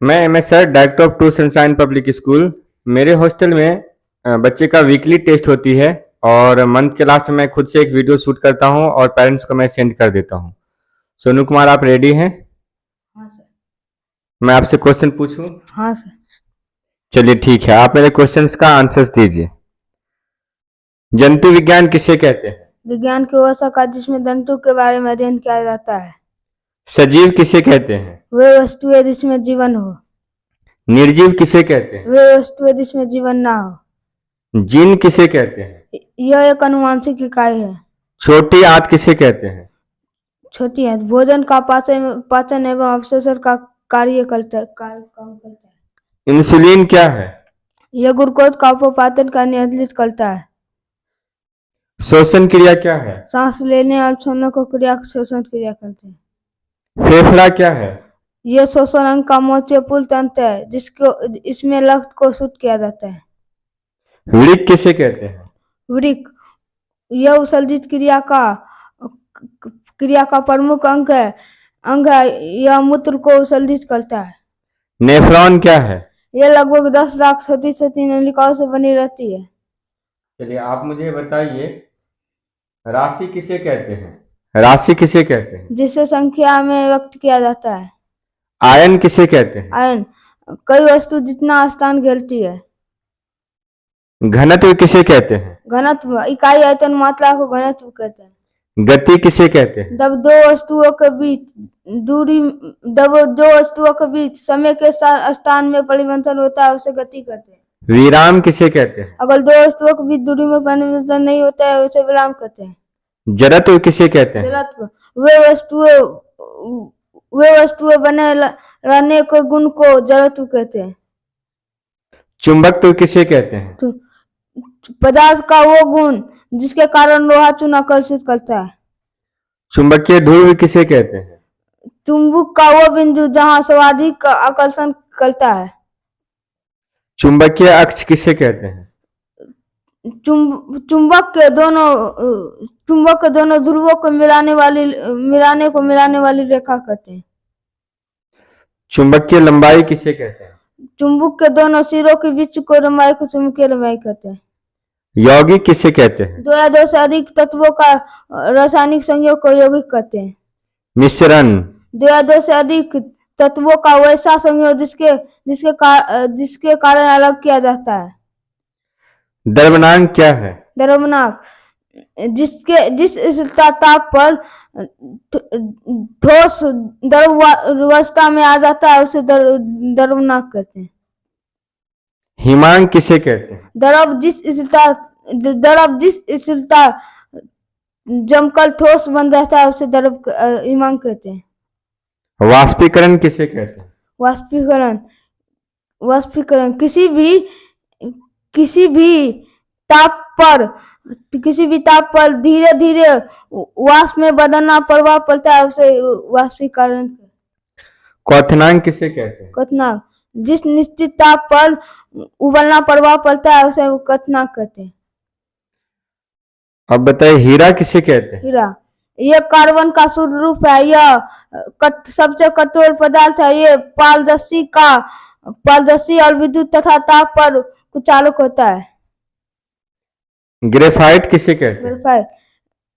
मैं sir director of to Sunshine Public School. मेरे hostel में बच्चे का वीकली टेस्ट होती है और मंथ के लास्ट में मैं खुद से एक वीडियो शूट करता हूं और पेरेंट्स को मैं सेंड कर देता हूं। सोनू कुमार, आप रेडी हैं? हाँ सर। मैं आपसे क्वेश्चन पूछूं? हाँ सर। चलिए ठीक है, आप मेरे क्वेश्चंस का आंसर्स दीजिए। जंतु विज्ञान किसे कहते हैं? विज्ञान की वह शाखा जिसमें जंतु के बारे में अध्ययन किया जाता है। सजीव किसे कहते हैं? वे वस्तुएं जिसमें जीवन हो। निर्जीव किसे कहते हैं? वे वस्तुएं जिसमें जीवन ना हो। जीन किसे कहते हैं? यह एक अनुवांशिक इकाई है। छोटी आंत किसे कहते हैं? छोटी है भोजन का पाचन एवं अवशोषण का कार्य करता है। इंसुलिन क्या है? यह ग्लूकोज का उपापचय का नियंत्रित करता है। श्वसन क्रिया क्या है? सांस लेने और छोड़ने को क्रिया श्वसन क्रिया करते हैं। फेफड़ा क्या है? यह श्वसन अंग का मोचेपुल तंत्र है जिसको इसमें रक्त को शुद्ध किया जाता है। वृक्क किसे कहते हैं? वृक्क यह उत्सर्जित क्रिया का प्रमुख अंग है। यह मूत्र को उत्सर्जित करता है। नेफ्रॉन क्या है? यह लगभग 10 लाख छोटी छोटी नलिकाओं से बनी रहती है। चलिए आप मुझे बताइए, राशि किसे कहते हैं? राशि किसे कहते हैं? जिसे संख्या में व्यक्त किया जाता है। आयन किसे कहते हैं? आयन कई वस्तु जितना स्थान घेरती है। घनत्व किसे कहते हैं? घनत्व इकाई आयतन मात्रा को घनत्व कहते हैं। गति किसे कहते हैं? जब दो वस्तुओं के बीच समय के साथ स्थान में परिवर्तन होता है उसे गति कहते हैं। विराम किसे कहते हैं? अगर दो वस्तुओं के बीच दूरी में परिवर्तन नहीं होता है उसे विराम कहते हैं। जड़त्व किसे कहते हैं? जड़त्व वे वस्तुएं बने रहने के गुण को जड़त्व कहते हैं। चुंबकत्व किसे कहते हैं? पदार्थ का वो गुण जिसके कारण लोहा चुन आकर्षित करता है। चुंबकीय ध्रुव किसे कहते हैं? चुंबक का वो बिंदु जहां सर्वाधिक आकर्षण करता है। चुंबकीय अक्ष किसे कहते हैं? चुंबक के दोनों ध्रुवों को मिलाने वाली रेखा कहते हैं। चुंबकीय लंबाई किसे कहते हैं? चुंबक के दोनों सिरों के बीच को लंबाई को चुंबकीय लंबाई कहते हैं। यौगिक किसे कहते हैं? दो या दो से अधिक तत्वों का रासायनिक संयोग को यौगिक कहते हैं। मिश्रण दो या दो से अधिक तत्वों का वैसा संयोग जिसके कारण अलग किया जाता है। द्रव्यनांक क्या है? द्रव्यनांक जिस स्थिरता ताप पर ठोस द्रवावस्था में आ जाता है उसे द्रव्यनांक कहते हैं। हिमांक किसे कहते हैं? द्रव जिस स्थिरता जमकर ठोस बन जाता है उसे हिमांक कहते हैं। वाष्पीकरण किसे कहते हैं? वाष्पीकरण किसी भी ताप पर धीरे धीरे वाष्प में बदलना प्रभाव पड़ता है उसे वाष्पीकरण। क्वथनांक किसे कहते हैं? क्वथनांक जिस निश्चित ताप पर उबलना प्रभाव पड़ता है उसे क्वथनांक कहते हैं। अब बताइए, हीरा किसे कहते हैं? हीरा यह कार्बन का शुद्ध रूप है। यह सबसे कठोर पदार्थ है। ये पारदर्शी और विद्युत तथा ताप पर कुचालक होता है। ग्रेफाइट किसे कहते हैं? ग्रेफाइट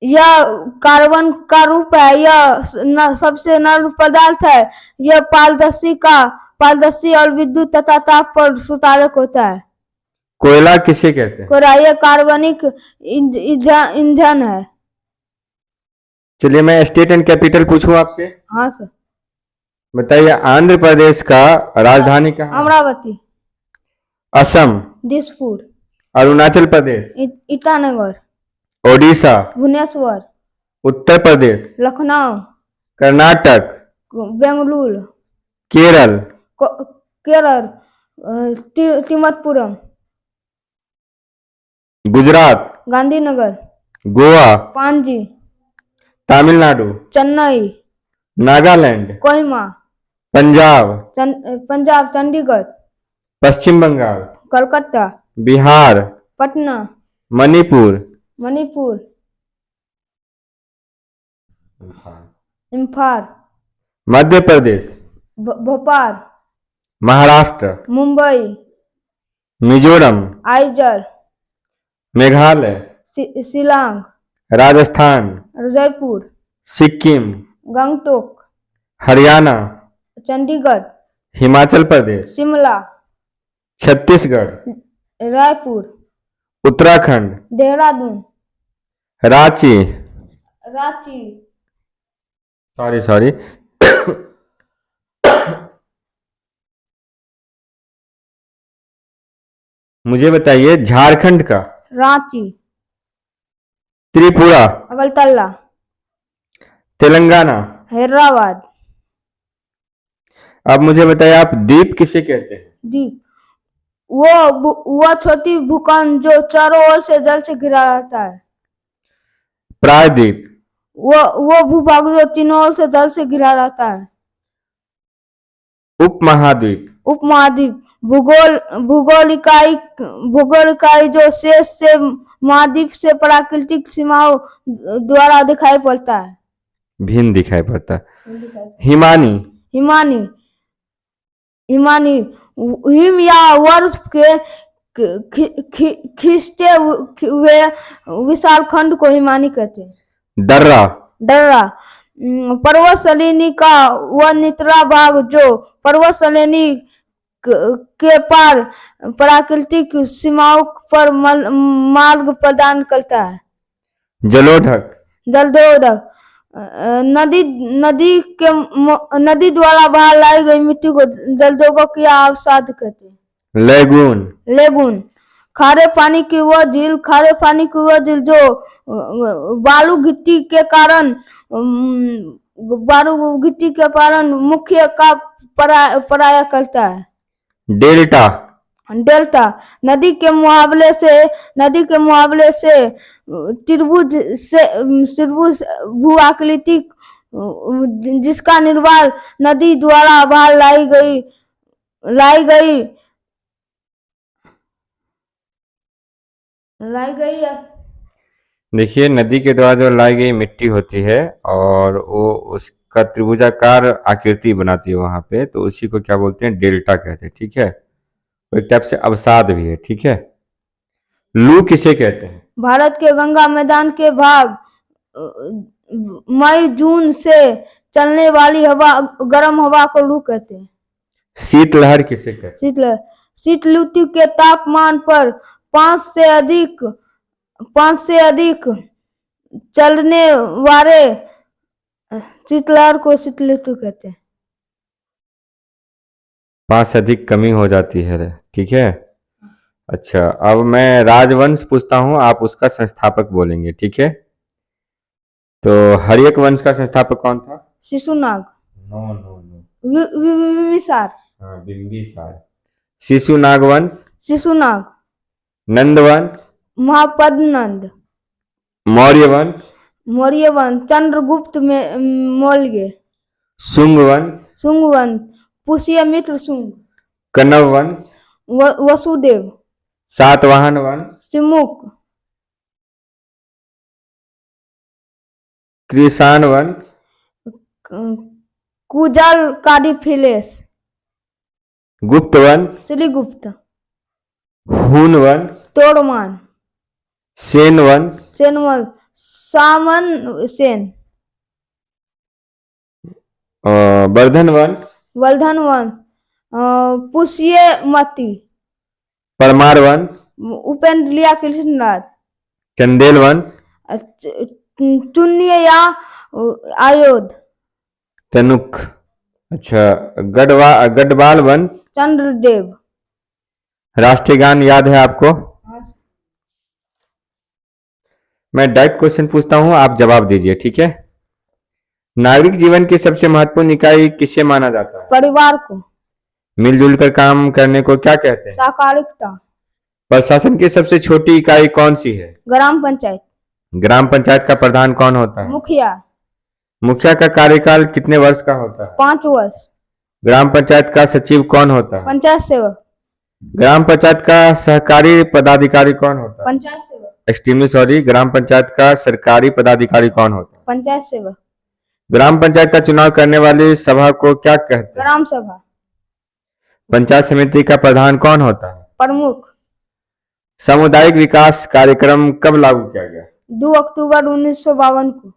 यह कार्बन का रूप है। यह सबसे नर्म पदार्थ है। यह पारदर्शी और विद्युत तथा ताप पर सुचालक होता है। कोयला किसे कहते हैं? कोयला यह कार्बनिक ईंधन है। चलिए मैं स्टेट एंड कैपिटल पूछूं आपसे। हाँ सर। बताइए, आंध्र प्रदेश का राजधानी कहाँ है? अमरावती। असम। दिसपुर। अरुणाचल प्रदेश। ईटानगर। ओडिशा। भुवनेश्वर। उत्तर प्रदेश। लखनऊ। कर्नाटक। बेंगलुरु। केरल। केरल तिरुवनंतपुरम। गुजरात। गांधीनगर। गोवा। पांजी। तमिलनाडु। चेन्नई। नागालैंड। कोहिमा। पंजाब। चंडीगढ़। पश्चिम बंगाल। कलकत्ता। बिहार। पटना। मणिपुर। इम्फाल। मध्य प्रदेश। भोपाल। महाराष्ट्र, मुंबई, मिजोरम, आइजल, मेघालय, शिलांग, राजस्थान, जयपुर, सिक्किम, गंगटोक, हरियाणा, चंडीगढ़, हिमाचल प्रदेश, शिमला, छत्तीसगढ़, रायपुर, उत्तराखंड, देहरादून, रांची, रांची, सॉरी मुझे बताइए झारखंड का, रांची, त्रिपुरा, अगरतला, तेलंगाना। हैदराबाद, अब मुझे बताइए आप द्वीप किसे कहते हैं? द्वीप वो छोटी भूखंड जो चारों ओर से जल से घिरा रहता है। प्रायद्वीप, वो भूभाग जो तीनों ओर से जल से घिरा रहता है। उपमहाद्वीप, उपमहाद्वीप भूगोल इकाई जो शेष से महाद्वीप से प्राकृतिक सीमाओं द्वारा दिखाई पड़ता है। भिन्न दिखाई पड़ता है। हिमानी, हिम या वर्ष के खिंचते हुए विशाल खंड को हिमानी कहते हैं। दर्रा पर्वत श्रेणी का वह निचला भाग जो पर्वत श्रेणी के पार प्राकृतिक सीमाओं पर मार्ग प्रदान करता है। जलोढ़ नदी द्वारा बाहर लाई गई मिट्टी को जलदोगों की अवसाद कहते हैं। लेगून खारे पानी की वह झील जो बालू गिट्टी के कारण मुख्य का पराया करता है। डेल्टा नदी के मुहावले से त्रिभुज भू आकृतिक जिसका निर्माण नदी द्वारा बाहर लाई गई देखिए नदी के द्वारा जो लाई गई मिट्टी होती है और वो उसका त्रिभुजाकार आकृति बनाती है वहां पे, तो उसी को क्या बोलते हैं? डेल्टा कहते हैं। ठीक है, एक टाइप से अवसाद भी है। ठीक है, लू किसे कहते हैं? भारत के गंगा मैदान के भाग मई जून से चलने वाली गर्म हवा को लू कहते हैं। शीतलहर किसे कहते हैं? शीत ऋतु के तापमान पर 5 से अधिक चलने वाले शीतलहर को शीत ऋतु कहते हैं। 5 से अधिक कमी हो जाती है। ठीक है, अच्छा अब मैं राजवंश पूछता हूं, आप उसका संस्थापक बोलेंगे। ठीक है, तो हर्यक वंश का संस्थापक कौन था? शिशुनाग। नो बिंबिसार। हाँ, बिंबिसार। शिशुनाग वंश, नंद वंश, महापद्नंद, मौर्य वंश, चंद्रगुप्त मौर्य, शुंग वंश, पुष्यमित्र शुंग, कण्व वंश, वसुदेव, सातवाहन वंश, सिमुक, कृषाण वंश, कुजल काडिफिलेस, गुप्त वंश, श्रीगुप्त, हून वंश, तोड़मान, सेन वंश, सामन सेन, वर्धन वंश, पुष्यमती, परमार वंश, उपेंद्रिया कृष्णराज, चंदेल वंश, चुन्य या आयोध, तनुक। अच्छा, गढ़वाल वंश, चंद्रदेव। राष्ट्रीय गान याद है आपको? मैं डायरेक्ट क्वेश्चन पूछता हूं, आप जवाब दीजिए। ठीक है, नागरिक जीवन की सबसे महत्वपूर्ण इकाई किसे माना जाता है? परिवार को। मिलजुल कर काम करने को क्या कहते हैं? सहकारिता। प्रशासन की सबसे छोटी इकाई कौन सी है? ग्राम पंचायत। ग्राम पंचायत का प्रधान कौन होता है? मुखिया का कार्यकाल कितने वर्ष का होता है? 5 वर्ष। ग्राम पंचायत का सचिव कौन होता है? पंचायत सेवक। ग्राम पंचायत का सहकारी पदाधिकारी कौन होता है? पंचायत सेवक। एक्सट्रीमली सॉरी, ग्राम पंचायत का सरकारी पदाधिकारी कौन होता है? पंचायत सेवक। ग्राम पंचायत का चुनाव करने वाली सभा को क्या कहते हैं? ग्राम सभा। पंचायत समिति का प्रधान कौन होता है? प्रमुख। सामुदायिक विकास कार्यक्रम कब लागू किया गया? 2 अक्टूबर 1952 को।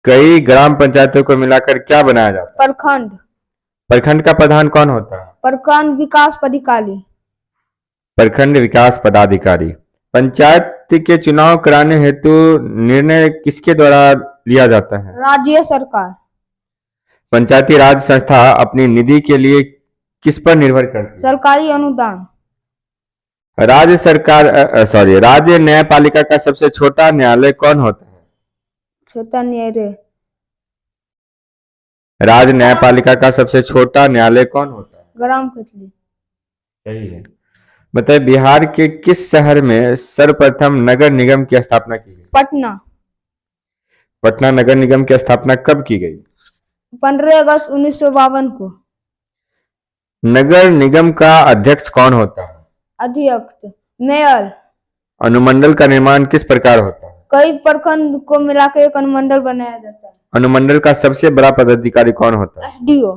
कई ग्राम पंचायतों को मिलाकर क्या बनाया जाता है? प्रखंड। प्रखंड का प्रधान कौन होता है? प्रखंड विकास पदाधिकारी। प्रखंड विकास पदाधिकारी। पंचायत के चुनाव कराने हेतु निर्णय किसके द्वारा लिया जाता है? राज्य सरकार। पंचायती राज संस्था अपनी निधि के लिए किस पर निर्भर करती है? सरकारी अनुदान। राज्य न्यायपालिका का सबसे छोटा न्यायालय कौन होता है? छोटा न्यायालय। राज्य न्यायपालिका का सबसे छोटा न्यायालय कौन होता है? ग्राम कचहरी। सही है। बताइए, बिहार के किस शहर में सर्वप्रथम नगर निगम की स्थापना की गई? पटना। पटना नगर निगम की स्थापना कब की गई? 15 अगस्त 1952 को। नगर निगम का अध्यक्ष कौन होता है? अध्यक्ष मेयर। अनुमंडल का निर्माण किस प्रकार होता है? कई प्रखंड को मिलाकर एक अनुमंडल बनाया जाता है। अनुमंडल का सबसे बड़ा पदाधिकारी कौन होता है? एसडीओ।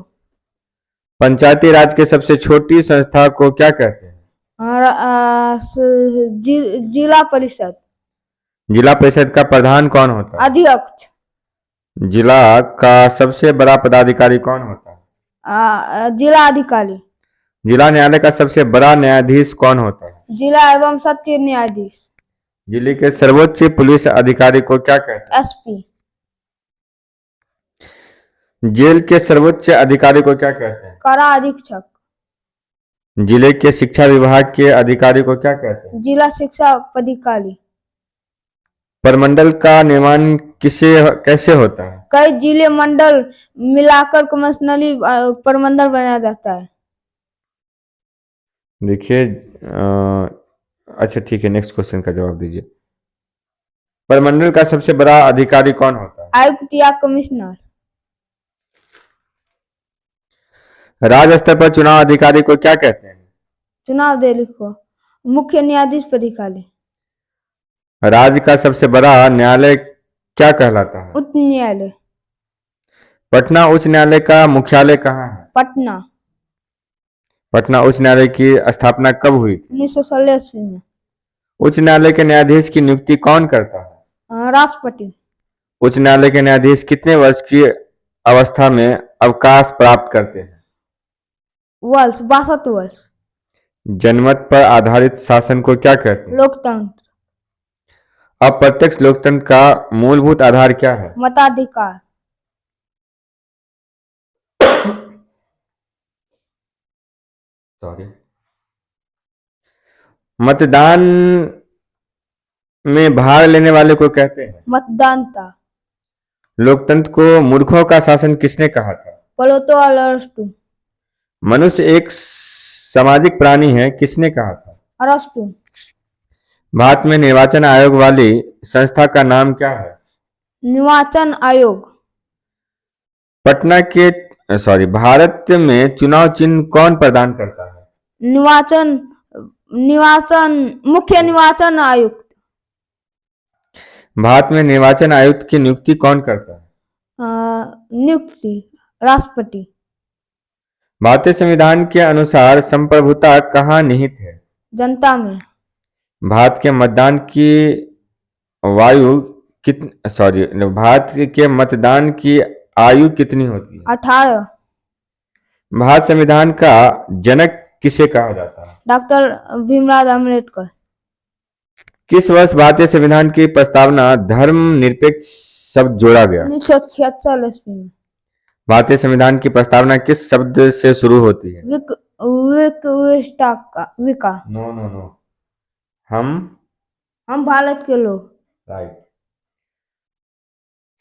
पंचायती राज के सबसे छोटी संस्था को क्या कहते हैं? जिला परिषद। जिला परिषद का प्रधान कौन होता है? अध्यक्ष। जिला का सबसे बड़ा पदाधिकारी कौन होता है? जिला अधिकारी। जिला न्यायालय का सबसे बड़ा न्यायाधीश कौन होता है? जिला एवं सत्र न्यायाधीश। जिले के सर्वोच्च पुलिस अधिकारी को क्या कहते हैं? एसपी। जेल के सर्वोच्च अधिकारी को क्या कहते हैं? कारा अधीक्षक। जिले के शिक्षा विभाग के अधिकारी को क्या कहते हैं? जिला शिक्षा पदाधिकारी। प्रमंडल का निर्माण कैसे होता है? कई जिले मंडल मिलाकर कमिश्नरी प्रमंडल बनाया जाता है। देखिए, अच्छा ठीक है, नेक्स्ट क्वेश्चन का जवाब दीजिए। प्रमंडल का सबसे बड़ा अधिकारी कौन होता है? आयुक्त या कमिश्नर। राज्य स्तर पर चुनाव अधिकारी को क्या कहते हैं? चुनाव देली को मुख्य न्यायाधीश पदाधिकारी। राज्य का सबसे बड़ा न्यायालय क्या कहलाता है? उच्च न्यायालय। पटना उच्च न्यायालय का मुख्यालय कहाँ है? पटना। पटना उच्च न्यायालय की स्थापना कब हुई? 1916 ईस्वी में। उच्च न्यायालय के न्यायाधीश की नियुक्ति कौन करता है? राष्ट्रपति। उच्च न्यायालय के न्यायाधीश कितने वर्ष की अवस्था में अवकाश प्राप्त करते हैं? वर्ष 62 वर्ष। जनमत पर आधारित शासन को क्या कहते हैं? लोकतंत्र। अप्रत्यक्ष लोकतंत्र का मूलभूत आधार क्या है? मताधिकार। सॉरी। मतदान में भाग लेने वाले को कहते हैं? मतदाता। लोकतंत्र को मूर्खों का शासन किसने कहा था? प्लेटो और अरस्तु। मनुष्य एक सामाजिक प्राणी है किसने कहा था? अरस्तु। भारत में निर्वाचन आयोग वाली संस्था का नाम क्या है? निर्वाचन आयोग। भारत में चुनाव चिन्ह कौन प्रदान करता है? मुख्य निर्वाचन आयुक्त। भारत में निर्वाचन आयुक्त की नियुक्ति कौन करता है? नियुक्ति राष्ट्रपति। भारतीय संविधान के अनुसार संप्रभुता कहाँ निहित है? जनता में। भारत के मतदान की आयु कितनी होती है? 18। भारत संविधान का जनक किसे कहा जाता है? डॉक्टर भीमराव अम्बेडकर। किस वर्ष भारतीय संविधान की प्रस्तावना धर्मनिरपेक्ष शब्द जोड़ा गया? 1976 ईस्वी में। भारतीय संविधान की प्रस्तावना किस शब्द से शुरू होती है? विका। नो। हम भारत के लोग। राइट।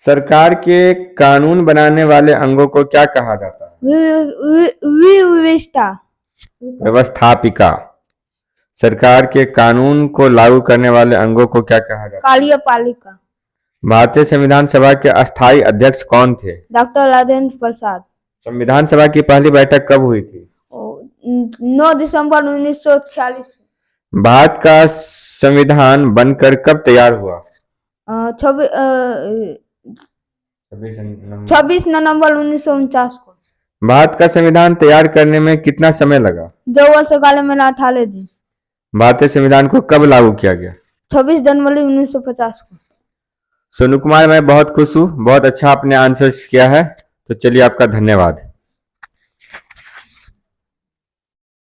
सरकार के कानून बनाने वाले अंगों को क्या कहा जाता है? व्यवस्थापिका। सरकार के कानून को लागू करने वाले अंगों को क्या कहा जाता है? कार्यपालिका। भारतीय संविधान सभा के अस्थायी अध्यक्ष कौन थे? डॉक्टर राजेंद्र प्रसाद। संविधान सभा की पहली बैठक कब हुई थी? 9 दिसंबर 1946। भारत का संविधान बनकर कब तैयार हुआ? 26 नवंबर 1949 को। भारत का संविधान तैयार करने में कितना समय लगा? 2 वर्ष काल में 48 दिन। भारतीय संविधान को कब लागू किया गया? 26 जनवरी 1950 को। सोनू कुमार, मैं बहुत खुश हूँ, बहुत अच्छा आपने आंसर्स किया है, तो चलिए आपका धन्यवाद।